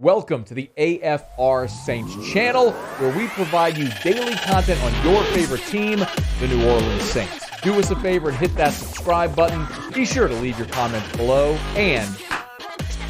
Welcome to the AFR Saints channel, where we provide you daily content on your favorite team, the New Orleans Saints. Do us a favor and hit that subscribe button. Be sure to leave your comments below and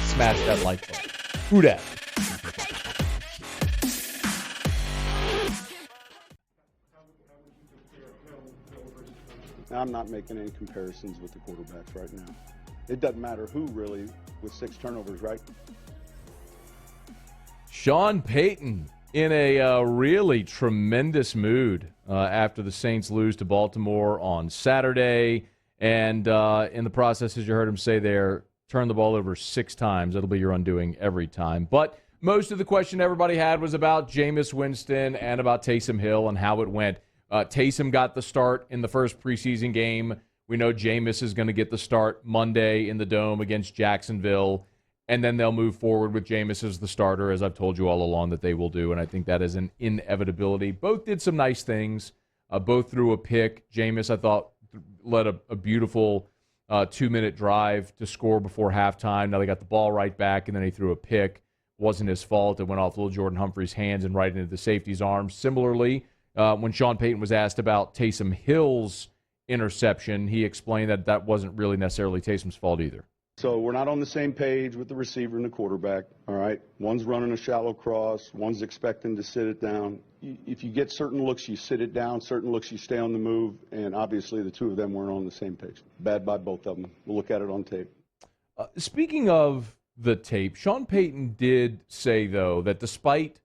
smash that like button. Who dat? I'm not making any comparisons with the quarterbacks right now. It doesn't matter who really with 6 turnovers, right? Sean Payton in a really tremendous mood after the Saints lose to Baltimore on Saturday. And in the process, as you heard him say there, turn the ball over 6 times. That'll be your undoing every time. But most of the question everybody had was about Jameis Winston and about Taysom Hill and how it went. Taysom got the start in the first preseason game. We know Jameis is going to get the start Monday in the Dome against Jacksonville. And then they'll move forward with Jameis as the starter, as I've told you all along that they will do. And I think that is an inevitability. Both did some nice things. Both threw a pick. Jameis, I thought, led a beautiful 2-minute drive to score before halftime. Now they got the ball right back, and then he threw a pick. Wasn't his fault. It went off little Jordan Humphrey's hands and right into the safety's arms. Similarly, when Sean Payton was asked about Taysom Hill's interception, he explained that that wasn't really necessarily Taysom's fault either. So we're not on the same page with the receiver and the quarterback, all right? One's running a shallow cross. One's expecting to sit it down. If you get certain looks, you sit it down. Certain looks, you stay on the move. And obviously the two of them weren't on the same page. Bad by both of them. We'll look at it on tape. Speaking of the tape, Sean Payton did say, though, that despite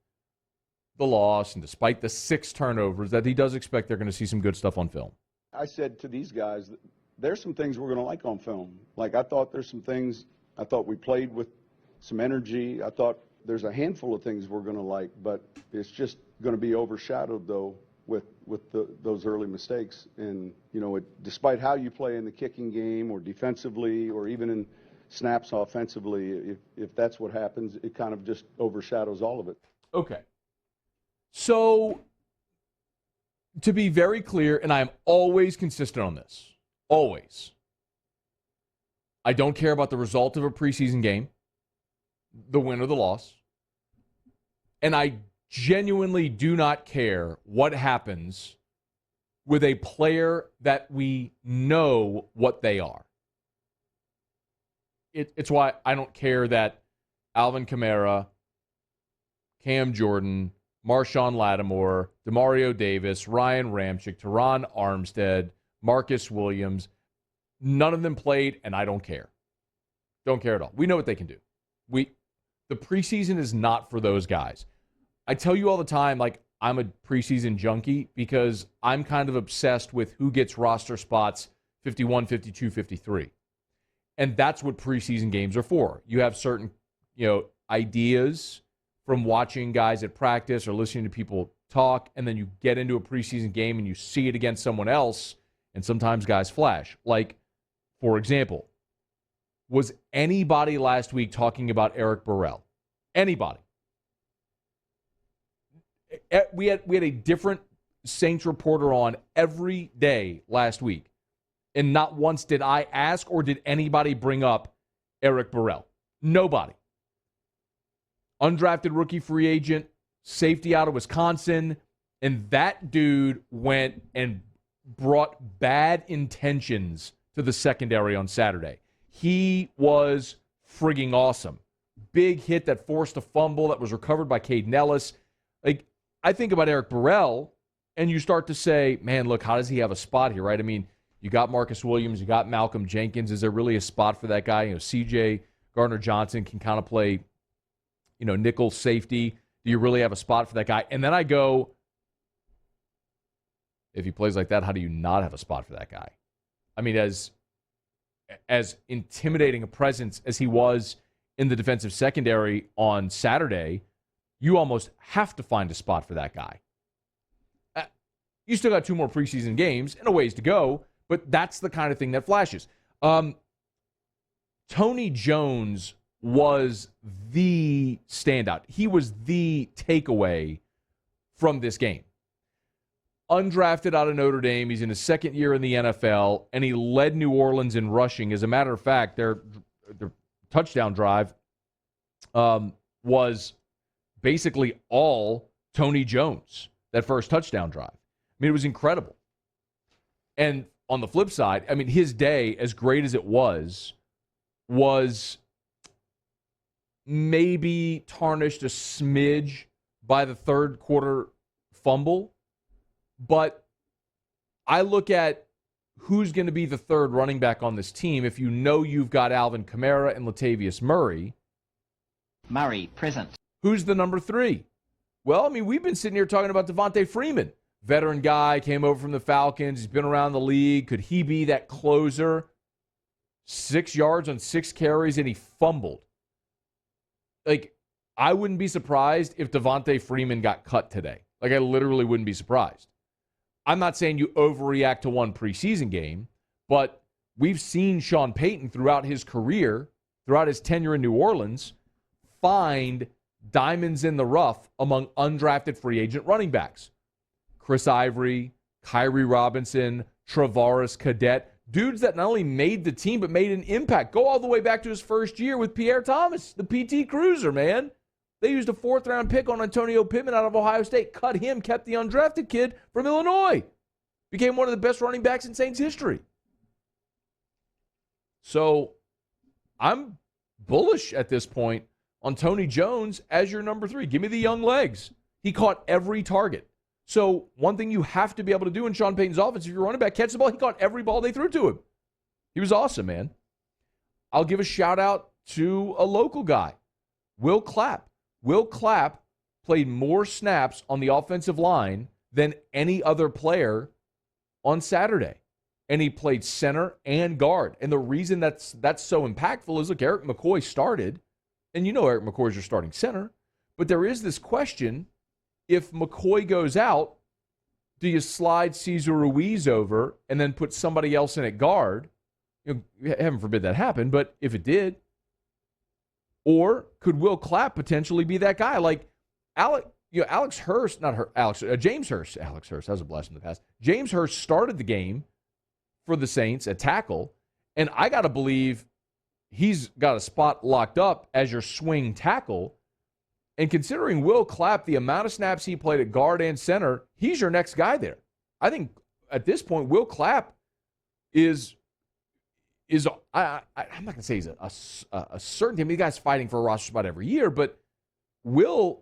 the loss and despite the 6 turnovers, that he does expect they're going to see some good stuff on film. I said to these guys, there's some things we're going to like on film. Like, I thought there's some things, I thought we played with some energy. I thought there's a handful of things we're going to like, but it's just going to be overshadowed, though, with those early mistakes. And, you know, despite how you play in the kicking game or defensively or even in snaps offensively, if that's what happens, it kind of just overshadows all of it. Okay. So, to be very clear, and I'm always consistent on this, always, I don't care about the result of a preseason game, the win or the loss, and I genuinely do not care what happens with a player that we know what they are. It's why I don't care that Alvin Kamara, Cam Jordan, Marshawn Lattimore, Demario Davis, Ryan Ramczyk, Teron Armstead, Marcus Williams, none of them played, and I don't care. Don't care at all. We know what they can do. The preseason is not for those guys. I tell you all the time, like, I'm a preseason junkie because I'm kind of obsessed with who gets roster spots 51, 52, 53. And that's what preseason games are for. You have certain, ideas from watching guys at practice or listening to people talk, and then you get into a preseason game and you see it against someone else, and sometimes guys flash. Like, for example, was anybody last week talking about Eric Burrell? Anybody? We had a different Saints reporter on every day last week, and not once did I ask or did anybody bring up Eric Burrell. Nobody. Undrafted rookie free agent, safety out of Wisconsin, and that dude went and brought bad intentions to the secondary on Saturday. He was frigging awesome. Big hit that forced a fumble that was recovered by Caden Ellis. Like, I think about Eric Burrell, and you start to say, man, look, how does he have a spot here, right? I mean, you got Marcus Williams, you got Malcolm Jenkins. Is there really a spot for that guy? CJ Gardner-Johnson can kind of play, nickel safety. Do you really have a spot for that guy? And then I go, if he plays like that, how do you not have a spot for that guy? I mean, as intimidating a presence as he was in the defensive secondary on Saturday, you almost have to find a spot for that guy. You still got 2 more preseason games and a ways to go, but that's the kind of thing that flashes. Tony Jones was the standout. He was the takeaway from this game. Undrafted out of Notre Dame. He's in his 2nd year in the NFL, and he led New Orleans in rushing. As a matter of fact, their touchdown drive was basically all Tony Jones, that first touchdown drive. I mean, it was incredible. And on the flip side, I mean, his day, as great as it was maybe tarnished a smidge by the third quarter fumble. But I look at who's going to be the third running back on this team. If you know you've got Alvin Kamara and Latavius Murray. Murray, present. Who's the number 3? Well, I mean, we've been sitting here talking about Devonte Freeman. Veteran guy, came over from the Falcons. He's been around the league. Could he be that closer? 6 yards on 6 carries, and he fumbled. Like, I wouldn't be surprised if Devonte Freeman got cut today. Like, I literally wouldn't be surprised. I'm not saying you overreact to one preseason game, but we've seen Sean Payton throughout his career, throughout his tenure in New Orleans, find diamonds in the rough among undrafted free agent running backs. Chris Ivory, Kyrie Robinson, Travaris Cadet, dudes that not only made the team but made an impact. Go all the way back to his first year with Pierre Thomas, the PT Cruiser, man. They used a 4th-round pick on Antonio Pittman out of Ohio State, cut him, kept the undrafted kid from Illinois. Became one of the best running backs in Saints history. So I'm bullish at this point on Tony Jones as your number 3. Give me the young legs. He caught every target. So one thing you have to be able to do in Sean Payton's offense, if you're running back, catch the ball. He caught every ball they threw to him. He was awesome, man. I'll give a shout-out to a local guy, Will Clapp. Will Clapp played more snaps on the offensive line than any other player on Saturday. And he played center and guard. And the reason that's so impactful is, look, Eric McCoy started. And you know Eric McCoy's your starting center. But there is this question, if McCoy goes out, do you slide Cesar Ruiz over and then put somebody else in at guard? You know, heaven forbid that happen, but if it did. Or could Will Clapp potentially be that guy? Like James Hurst, Alex Hurst, that was a blast in the past. James Hurst started the game for the Saints at tackle, and I got to believe he's got a spot locked up as your swing tackle. And considering Will Clapp, the amount of snaps he played at guard and center, he's your next guy there. I think at this point, Will Clapp is I'm not going to say he's a certainty. I mean, the guy's fighting for a roster spot every year, but Will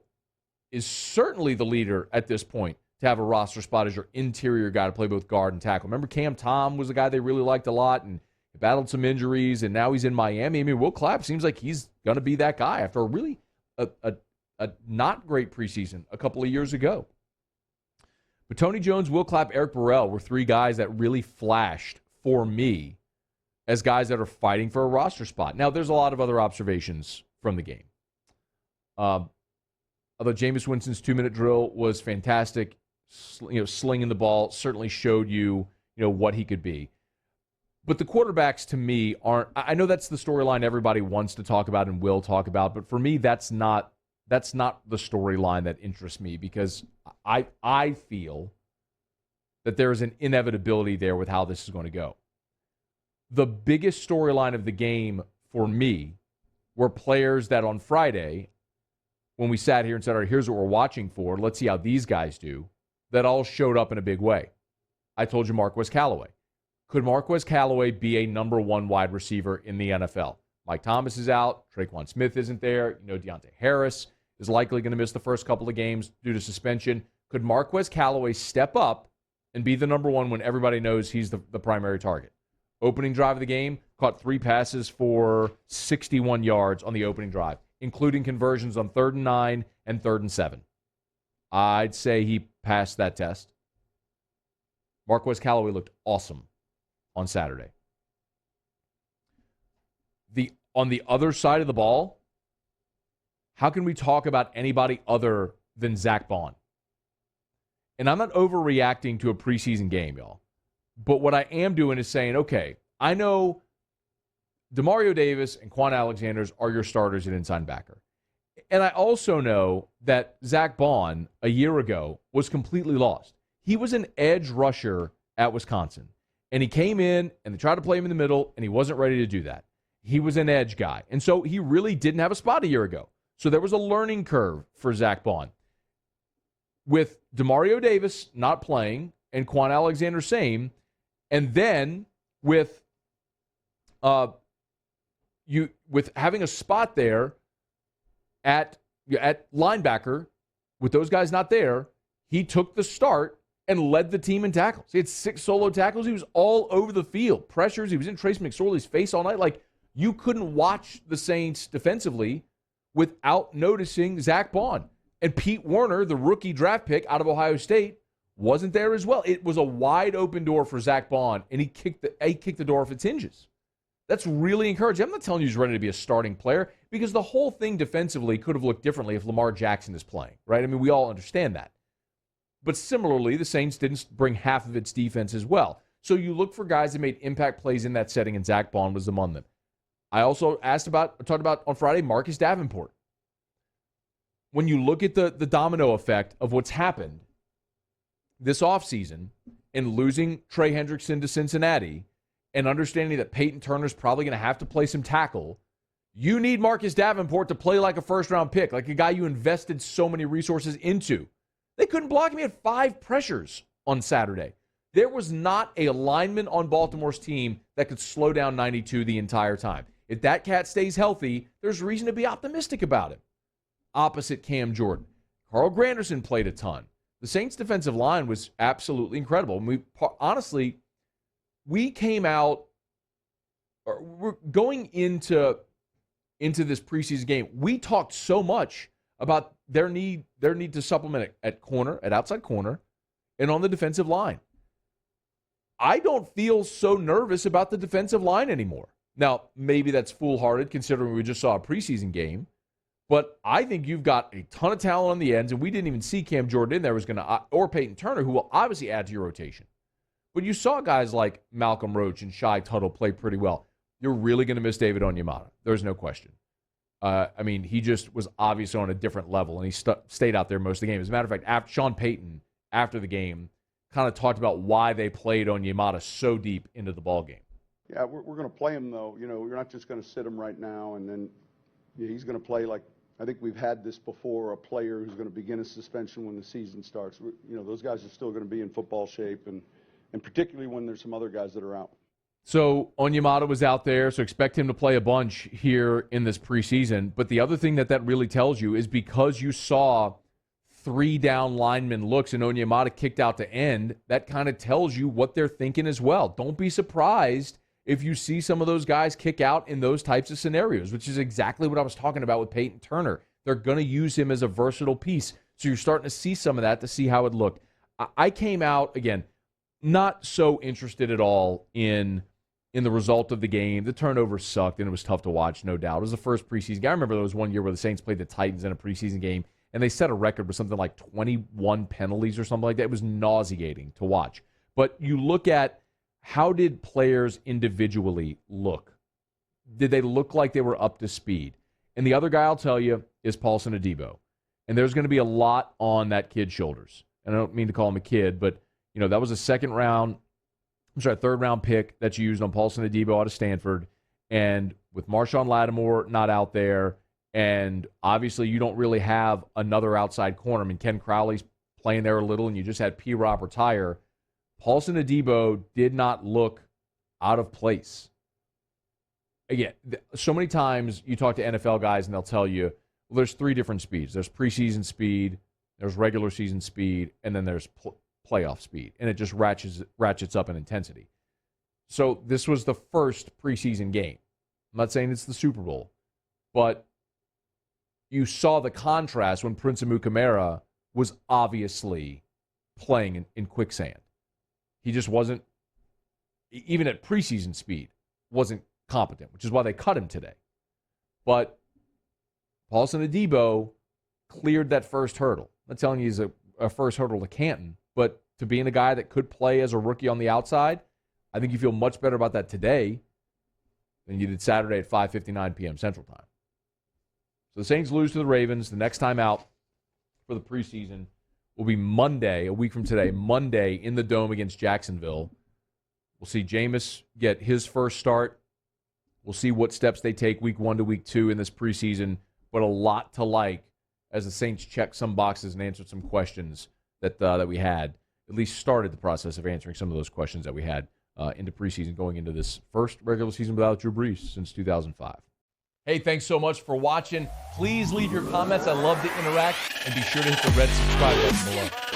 is certainly the leader at this point to have a roster spot as your interior guy to play both guard and tackle. Remember, Cam Tom was a guy they really liked a lot, and he battled some injuries, and now he's in Miami. I mean, Will Clapp seems like he's going to be that guy after a really a not great preseason a couple of years ago. But Tony Jones, Will Clapp, Eric Burrell were 3 guys that really flashed for me as guys that are fighting for a roster spot. Now, there's a lot of other observations from the game. Although Jameis Winston's 2-minute drill was fantastic, slinging the ball certainly showed you what he could be. But the quarterbacks, to me, aren't. I know that's the storyline everybody wants to talk about and will talk about, but for me, that's not the storyline that interests me, because I feel that there is an inevitability there with how this is going to go. The biggest storyline of the game for me were players that on Friday, when we sat here and said, all right, here's what we're watching for, let's see how these guys do, that all showed up in a big way. I told you Marquez Callaway. Could Marquez Callaway be a number 1 wide receiver in the NFL? Mike Thomas is out. Traquan Smith isn't there. Deontay Harris is likely going to miss the first couple of games due to suspension. Could Marquez Callaway step up and be the number 1 when everybody knows he's the primary target? Opening drive of the game, caught 3 passes for 61 yards on the opening drive, including conversions on 3rd and 9 and 3rd and 7. I'd say he passed that test. Marquez Callaway looked awesome on Saturday. On the other side of the ball, how can we talk about anybody other than Zach Bond? And I'm not overreacting to a preseason game, y'all. But what I am doing is saying, okay, I know Demario Davis and Quan Alexander are your starters at inside backer. And I also know that Zach Bond, a year ago, was completely lost. He was an edge rusher at Wisconsin. And he came in, and they tried to play him in the middle, and he wasn't ready to do that. He was an edge guy. And so he really didn't have a spot a year ago. So there was a learning curve for Zach Bond. With Demario Davis not playing and Quan Alexander same, and then with having a spot there at linebacker, with those guys not there, he took the start and led the team in tackles. He had 6 solo tackles. He was all over the field. Pressures. He was in Trace McSorley's face all night. Like, you couldn't watch the Saints defensively without noticing Zach Bond. And Pete Werner, the rookie draft pick out of Ohio State, wasn't there as well. It was a wide open door for Zach Bond, and he kicked the door off its hinges. That's really encouraging. I'm not telling you he's ready to be a starting player, because the whole thing defensively could have looked differently if Lamar Jackson is playing, right? I mean, we all understand that. But similarly, the Saints didn't bring half of its defense as well. So you look for guys that made impact plays in that setting, and Zach Bond was among them. I also talked about on Friday, Marcus Davenport. When you look at the domino effect of what's happened this offseason in losing Trey Hendrickson to Cincinnati and understanding that Peyton Turner's probably going to have to play some tackle, you need Marcus Davenport to play like a first-round pick, like a guy you invested so many resources into. They couldn't block him. He had 5 pressures on Saturday. There was not a lineman on Baltimore's team that could slow down 92 the entire time. If that cat stays healthy, there's reason to be optimistic about him. Opposite Cam Jordan, Carl Granderson played a ton. The Saints' defensive line was absolutely incredible. We came out, or we're going into this preseason game. We talked so much about their need to supplement at outside corner, and on the defensive line. I don't feel so nervous about the defensive line anymore. Now, maybe that's foolhardy considering we just saw a preseason game, but I think you've got a ton of talent on the ends, and we didn't even see Cam Jordan in there or Peyton Turner, who will obviously add to your rotation. But you saw guys like Malcolm Roach and Shai Tuttle play pretty well. You're really going to miss David Onyemata. There's no question. He just was obviously on a different level, and he stayed out there most of the game. As a matter of fact, Sean Payton, after the game, kind of talked about why they played Onyemata so deep into the ballgame. Yeah, we're going to play him, though. You know, we're not just going to sit him right now, and then he's going to play like, I think we've had this before, a player who's going to begin a suspension when the season starts. Those guys are still going to be in football shape, and particularly when there's some other guys that are out. So Onyemata was out there, so expect him to play a bunch here in this preseason. But the other thing that really tells you is because you saw 3 down lineman looks and Onyemata kicked out to end, that kind of tells you what they're thinking as well. Don't be surprised if you see some of those guys kick out in those types of scenarios, which is exactly what I was talking about with Peyton Turner. They're going to use him as a versatile piece. So you're starting to see some of that to see how it looked. I came out, again, not so interested at all in the result of the game. The turnovers sucked, and it was tough to watch, no doubt. It was the first preseason game. I remember there was one year where the Saints played the Titans in a preseason game, and they set a record with something like 21 penalties or something like that. It was nauseating to watch. But you look at how did players individually look? Did they look like they were up to speed? And the other guy I'll tell you is Paulson Adebo. And there's going to be a lot on that kid's shoulders. And I don't mean to call him a kid, but that was a third round pick that you used on Paulson Adebo out of Stanford. And with Marshawn Lattimore not out there, and obviously you don't really have another outside corner. I mean, Ken Crowley's playing there a little, and you just had P-Rob retire. Paulson Adebo did not look out of place. Again, so many times you talk to NFL guys, and they'll tell you, well, there's 3 different speeds. There's preseason speed, there's regular season speed, and then there's playoff speed, and it just ratchets up in intensity. So this was the first preseason game. I'm not saying it's the Super Bowl, but you saw the contrast when Prince Amukamara was obviously playing in quicksand. He just wasn't, even at preseason speed, wasn't competent, which is why they cut him today. But Paulson Adebo cleared that first hurdle. I'm not telling you he's a first hurdle to Canton, but to being a guy that could play as a rookie on the outside, I think you feel much better about that today than you did Saturday at 5:59 p.m. Central Time. So the Saints lose to the Ravens. The next time out for the preseason will be Monday, a week from today, Monday in the Dome against Jacksonville. We'll see Jameis get his first start. We'll see what steps they take week 1 to week 2 in this preseason. but a lot to like as the Saints checked some boxes and answered some questions that we had, at least started the process of answering some of those questions that we had into preseason, going into this first regular season without Drew Brees since 2005. Hey, thanks so much for watching. Please leave your comments. I love to interact, and be sure to hit the red subscribe button below.